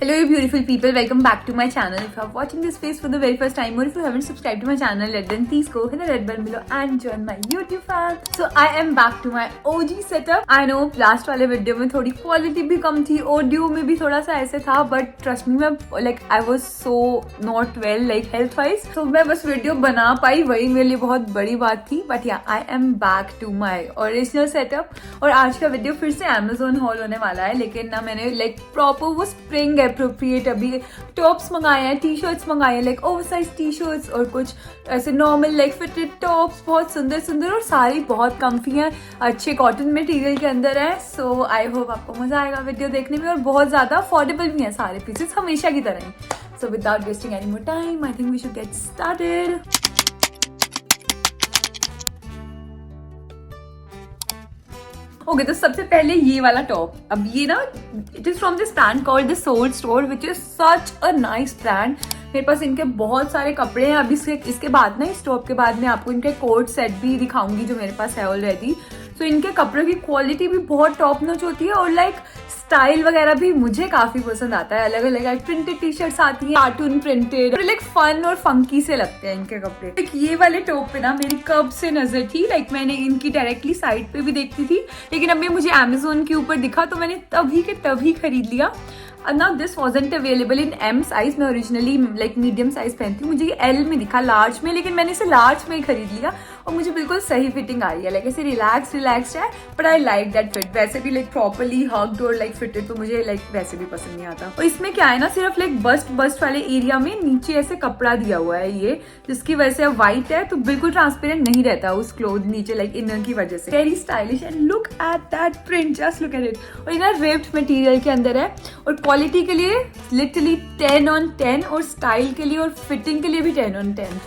Hello you beautiful people, welcome back to my channel. If you are watching this face for the very first time or if you haven't subscribed to my channel yet, then please go hit the red button below and join my YouTube fan. So I am back to my OG setup. I know last वाले video में थोड़ी quality भी कम थी, audio में भी थोड़ा सा ऐसे था, but trust me मैं like I was so not well like health wise. So मैं बस वीडियो बना पाई, वही मेरे लिए बहुत बड़ी बात थी. But yeah, I am back to my original setup. और आज का वीडियो फिर से Amazon haul होने वाला है, लेकिन ना मैंने like proper वो spring अप्रोप्रिएट अभी टॉप्स मंगाए हैं, टी शर्ट्स मंगाए हैं, लाइक ओवरसाइज टी शर्ट्स और कुछ ऐसे नॉर्मल लाइक फिटेड टॉप्स, बहुत सुंदर सुंदर और सारी बहुत कम्फी हैं, अच्छे कॉटन मटेरियल के अंदर है. सो आई होप आपको मजा आएगा वीडियो देखने में, और बहुत ज्यादा अफोर्डेबल भी हैं सारे पीसेस हमेशा की तरह ही. So without wasting any more time I think we should get started. Okay तो सबसे पहले ये वाला टॉप. अब ये ना it is from this brand called the soul store which is such a nice brand. मेरे पास इनके बहुत सारे कपड़े हैं. अभी इसके बाद ना इस टॉप के बाद मैं आपको इनके कोट सेट भी दिखाऊंगी जो मेरे पास है ऑलरेडी. तो इनके कपड़ों की क्वालिटी भी बहुत टॉप नॉच होती है और लाइक स्टाइल वगैरह भी मुझे काफी पसंद आता है. अलग अलग प्रिंटेड टी शर्ट्स आती हैं, कार्टून प्रिंटेड, लाइक फन और फंकी से लगते हैं इनके कपड़े. लाइक ये वाले टॉप पे ना मेरी कब से नजर थी, लाइक मैंने इनकी डायरेक्टली साइट पे भी देखती थी, लेकिन अब ये मुझे Amazon के ऊपर दिखा तो मैंने तभी के तभी खरीद लिया. Now this wasn't available in M size. मैं ओरिजिनली लाइक मीडियम साइज पहनती हूँ, मुझे ये L में दिखा, लार्ज में, लेकिन मैंने इसे लार्ज में ही खरीद लिया और मुझे बिल्कुल सही फिटिंग आ रही है. लाइक ऐसे रिलैक्स्ड है, but I like that fit. वैसे भी लाइक प्रॉपरली हग्ड और लाइक फिटेड तो मुझे लाइक वैसे भी पसंद नहीं आता. और इसमें क्या है ना, सिर्फ लाइक बस्ट वाले एरिया में नीचे ऐसे कपड़ा दिया हुआ है ये, जिसकी वजह से व्हाइट है तो बिल्कुल ट्रांसपेरेंट नहीं रहता उस क्लोथ नीचे लाइक इनर की वजह से. Very stylish and look at that print, just look at it. और ये रिप्ड मटेरियल के अंदर है और क्वालिटी के लिए लिटरली 10 on 10 और स्टाइल के लिए और फिटिंग के लिए भी 10 on 10.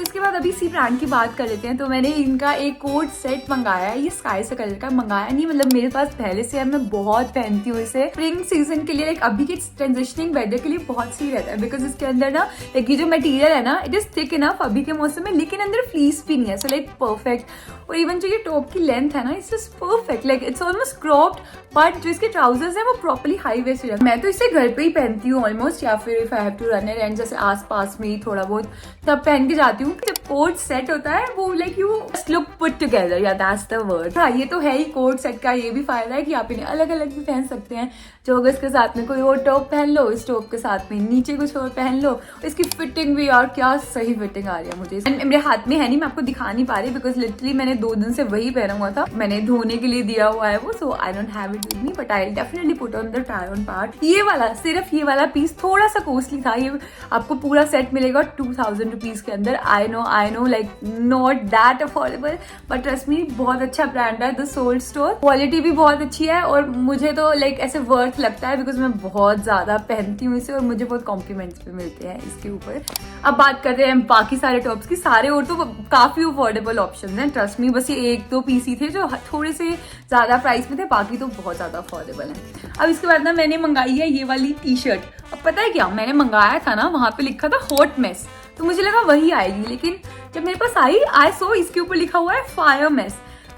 इसके बाद अभी इसी ब्रांड की बात कर लेते हैं. तो मैंने इनका एक कोट सेट मंगाया है, ये स्काई से कलर का मंगाया नहीं, मतलब मेरे पास पहले से है, मैं बहुत पहनती हूँ इसे स्प्रिंग सीजन के लिए. लाइक अभी के ट्रांजिशनिंग वेदर के लिए बहुत सही रहता है, बिकॉज इसके अंदर ना लाइक ये जो मटेरियल है ना इट इज थिक इनफ अभी के मौसम में, लेकिन अंदर फ्लीस भी नहीं है. So like perfect. और इवन जो ये टॉप की लेंथ है ना it's just perfect, like it's almost cropped, but जो इसके ट्राउजर्स है वो प्रॉपर्ली हाई वेस्टेड है. मैं तो इसे घर पे ही पहनती हूँ ऑलमोस्ट, या फिर if I have to run and जैसे आस पास में ही थोड़ा बहुत तब पहन के जाती हूँ. जब कोट सेट होता है वो like you just look put together, या दैट्स द वर्ड. हाँ ये तो है ही कोट सेट का ये भी फायदा है कि आप इन्हें अलग अलग भी पहन सकते हैं. जो अगर इसके साथ में कोई और टॉप पहन लो, इस टॉप के साथ में नीचे कुछ और पहन लो. इसकी फिटिंग भी यार क्या सही फिटिंग आ रही है मुझे. मेरे हाथ में है नहीं, मैं आपको दिखा नहीं पा रही बिकॉज लिटरली मैंने 2 दिन से वही पहना हुआ था, मैंने धोने के लिए दिया हुआ है वो. So I don't have it with me, but I definitely put on the try on part. ये वाला सिर्फ ये वाला पीस थोड़ा सा कॉस्टली था. ये आपको पूरा सेट मिलेगा 2000 रुपीज के अंदर. I know like not that affordable, but trust me बहुत अच्छा ब्रांड है द सोल स्टोर. क्वालिटी भी बहुत अच्छी है और मुझे तो लाइक ऐसे वर्थ लगता है बिकॉज मैं बहुत ज्यादा पहनती हूँ इसे और मुझे बहुत कॉम्प्लीमेंट्स भी मिलते हैं इसके ऊपर. अब बात करते हैं बाकी सारे टॉप्स की. सारे और तो काफी अफोर्डेबल ऑप्शन हैं, ट्रस्ट मी. बस ये 1-2 पीस ही थे जो थोड़े से ज्यादा प्राइस में थे, बाकी तो बहुत ज्यादा अफोर्डेबल है. अब इसके बाद ना मैंने मंगाई है ये वाली टी शर्ट. अब पता है क्या, मैंने मंगाया था ना वहां पे लिखा था हॉट मेस, तो मुझे लगा वही आएगी, लेकिन जब मेरे पास आई सो इसके ऊपर लिखा हुआ है fire mess.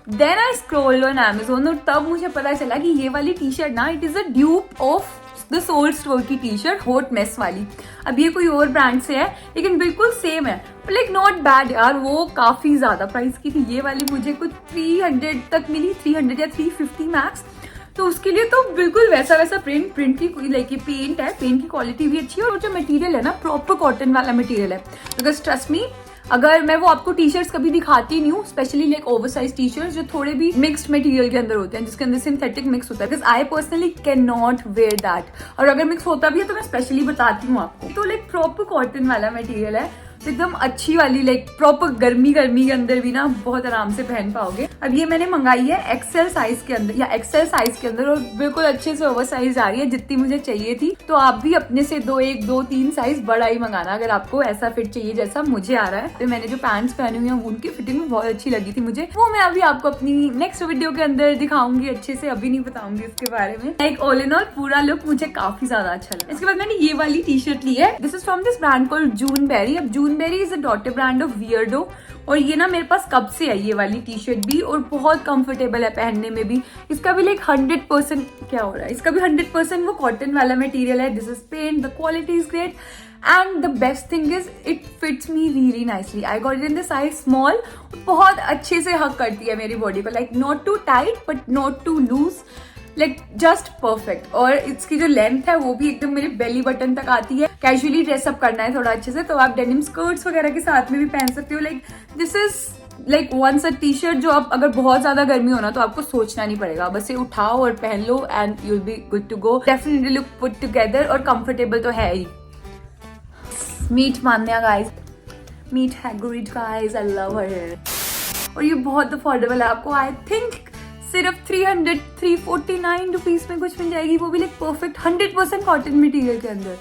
Then I scrolled on Amazon और तब मुझे पता चला कि ये वाली टी शर्ट ना it is a dupe of the soul Store की टी शर्ट हॉट मेस वाली. अब ये कोई और ब्रांड से है लेकिन बिल्कुल सेम है, लाइक नॉट बैड यार. वो काफी ज्यादा प्राइस की थी. ये वाली मुझे कुछ 300 तक मिली, 300 या 350 मैक्स. तो उसके लिए तो बिल्कुल वैसा प्रिंट की कोई लाइक पेंट है, पेंट की क्वालिटी भी अच्छी है और जो मटेरियल है ना प्रॉपर कॉटन वाला मटेरियल है. बिकॉज ट्रस्ट मी अगर मैं वो आपको टी शर्ट्स कभी दिखाती नहीं हूँ, specially like oversize T shirts जो थोड़े भी मिक्स्ड मटेरियल के अंदर होते हैं, जिसके अंदर सिंथेटिक मिक्स होता है, because I personally can not wear that. और अगर मिक्स होता भी है तो मैं स्पेशली बताती हूँ आपको. तो लाइक प्रॉपर कॉटन वाला मटेरियल है, तो एकदम अच्छी वाली लाइक प्रॉपर गर्मी के अंदर भी ना बहुत आराम से पहन पाओगे. अब ये मैंने मंगाई है एक्सेल साइज के अंदर या एक्सेल साइज के अंदर और बिल्कुल अच्छे से ओवर साइज आ रही है जितनी मुझे चाहिए थी. तो आप भी अपने से 1-2-3 साइज बड़ा ही मंगाना अगर आपको ऐसा फिट चाहिए जैसा मुझे आ रहा है. तो मैंने जो पैंट्स पहनी हुई है उनकी फिटिंग भी बहुत अच्छी लगी थी मुझे. वो मैं अभी आपको अपनी नेक्स्ट वीडियो के अंदर दिखाऊंगी अच्छे से, अभी नहीं बताऊंगी इसके बारे में. लाइक ऑल इन ऑल पूरा लुक मुझे काफी ज्यादा अच्छा लगा. इसके बाद मैंने ये वाली टी शर्ट ली है. This is from this brand called Juneberry. अब June Juneberry is a daughter brand of Weirdo, और ये ना मेरे पास कब से है ये वाली टी शर्ट भी, और बहुत कंफर्टेबल है पहनने में भी। इसका भी लाइक 100% क्या हो रहा है, इसका भी 100% वो कॉटन वाला मटेरियल है। This is pant, the quality is great and the best thing is it fits me really nicely. I got it in the size small. बहुत अच्छे से हक करती है मेरी बॉडी को, like not too tight but not too loose, like just perfect. और इसकी जो लेंथ है वो भी एकदम मेरे बेली बटन तक आती है। कैजुअली ड्रेसअप करना है थोड़ा अच्छे से तो आप डेनिम स्कर्ट्स वगैरह के साथ में भी पहन सकते हो। Like this is like once a t-shirt जो आप अगर बहुत ज्यादा गर्मी हो ना तो आपको सोचना नहीं पड़ेगा, बस ये उठाओ और पहन लो and you will be good to go. Definitely look put together और कंफर्टेबल तो है ही। Meet Manya guys, meet Hagrid guys, I love her. और ये बहुत अफोर्डेबल है, आपको आई थिंक सिर्फ 349 रुपीज में कुछ मिल जाएगी, वो भी लाइक परफेक्ट 100% कॉटन मटेरियल के अंदर।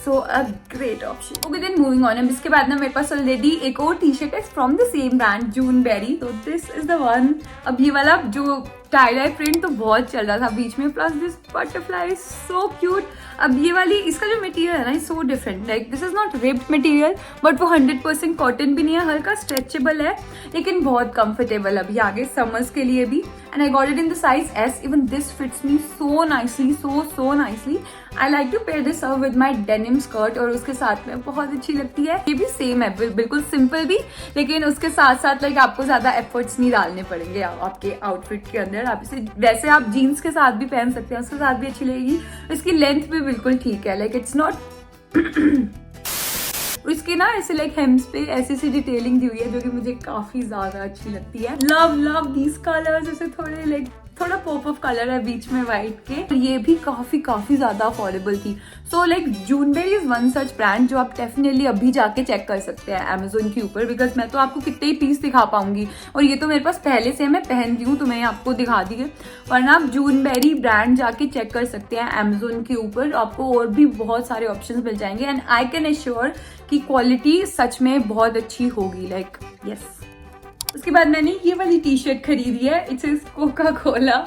So a great option. Okay then moving on. अब इसके बाद ना मेरे पास ऑलरेडी एक और टी शर्ट है from the same brand Juneberry, तो दिस इज द वन। अब ये वाला जो टाई डाई प्रिंट तो बहुत चल रहा था बीच में, plus this butterfly so cute. अब ये वाली इसका जो मटेरियल है ना is so different, like this is not ripped material but वो 100% कॉटन भी नहीं है, हल्का स्ट्रेचेबल है लेकिन बहुत कंफर्टेबल। अभी आगे समर्स के लिए भी, and I got it in the size S. Even this fits me so nicely, so nicely. I like to pair this up with my denim skirt, और उसके साथ में बहुत अच्छी लगती है। ये भी सेम है, बिल्कुल सिंपल भी, लेकिन उसके साथ साथ लाइक आपको ज्यादा एफर्ट्स नहीं डालने पड़ेंगे आपके आउटफिट के अंदर। आप इसे वैसे आप जीन्स के साथ भी पहन सकते हैं, उसके साथ भी अच्छी लगेगी। इसकी लेंथ भी बिल्कुल ठीक है, लाइक इट्स नॉट इसकी ना ऐसे लाइक हेम्स पे ऐसी सी डिटेलिंग दी हुई है जो कि मुझे काफी ज्यादा अच्छी लगती है। लव दीज कलर्स, जैसे थोड़े लाइक थोड़ा पॉप ऑफ कलर है बीच में व्हाइट के। ये भी काफी ज्यादा अफोर्डेबल थी। So like Juneberry is one such brand जो आप डेफिनेटली अभी जाके चेक कर सकते हैं Amazon के ऊपर, बिकॉज मैं तो आपको कितने ही पीस दिखा पाऊंगी, और ये तो मेरे पास पहले से मैं पहन रही हूँ तो मैंने आपको दिखा दी है। वरना आप जूनबेरी ब्रांड जाके चेक कर सकते हैं Amazon के ऊपर, आपको और भी बहुत सारे ऑप्शन मिल जाएंगे। एंड आई कैन एश्योर कि क्वालिटी सच में बहुत अच्छी होगी, लाइक यस। उसके बाद मैंने ये वाली टी शर्ट खरीदी है, it's is Coca Cola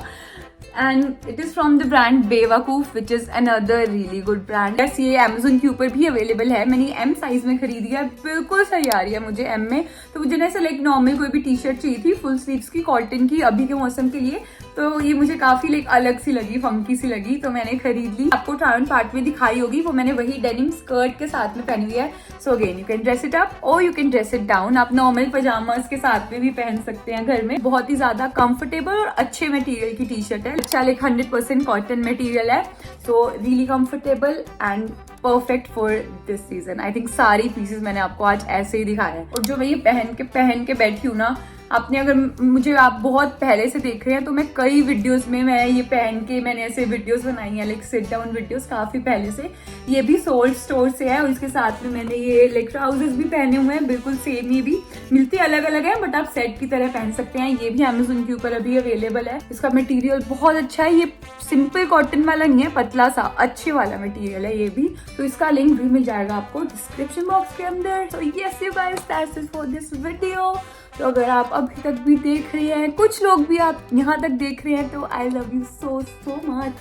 and it is from the brand Bewakoof which is another really good brand. Yes, ये Amazon के ऊपर भी अवेलेबल है। मैंने एम साइज में खरीदी है, बिल्कुल सही आ रही है मुझे एम में। तो मुझे ना ऐसे लाइक नॉर्मल कोई भी टी शर्ट चाहिए थी फुल स्लीव्स की कॉटन की अभी के मौसम के लिए, तो ये मुझे काफी लाइक अलग सी लगी, फंकी सी लगी, तो मैंने खरीद ली। आपको ट्रायल पार्ट में दिखाई होगी, वो मैंने वही डेनिम स्कर्ट के साथ में पहनी हुई है। So again you can dress it up और you can dress it down. आप नॉर्मल पजामास के साथ में भी पहन सकते हैं घर में। बहुत ही ज्यादा कंफर्टेबल और अच्छे मटेरियल की टी शर्ट है। अच्छा लाइक 100% कॉटन मटेरियल है, so really comfortable and perfect for this season. I think सारी पीसेस मैंने आपको आज ऐसे ही दिखाया है। और जो मैं ये पहन के बैठी हूँ ना, आपने अगर मुझे आप बहुत पहले से देख रहे हैं तो मैं कई वीडियोस में मैं ये पहन के मैंने ऐसे वीडियोस बनाई हैं, लाइक सिट डाउन वीडियोस काफी पहले से। ये भी सोल्ड स्टोर से है और इसके साथ में मैंने ये लाइक ट्राउजर्स भी पहने हुए हैं, बिल्कुल सेम। ये भी मिलती अलग अलग है बट आप सेट की तरह पहन सकते हैं। ये भी Amazon के ऊपर अभी अवेलेबल है। इसका मटेरियल बहुत अच्छा है, ये सिंपल कॉटन वाला नहीं है, पतला सा अच्छे वाला मटेरियल है ये भी। तो इसका लिंक भी मिल जाएगा आपको डिस्क्रिप्शन बॉक्स के अंदर। तो yes you guys, that's it for this video. तो अगर आप अभी तक भी देख रहे हैं, कुछ लोग भी आप यहाँ तक देख रहे हैं, तो I love you so much.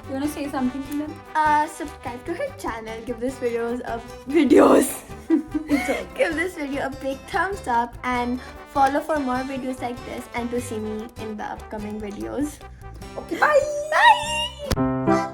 You wanna say something to them? Subscribe to her channel. Give this video a big thumbs up and follow for more videos like this and to see me in the upcoming videos. Okay, bye. Bye.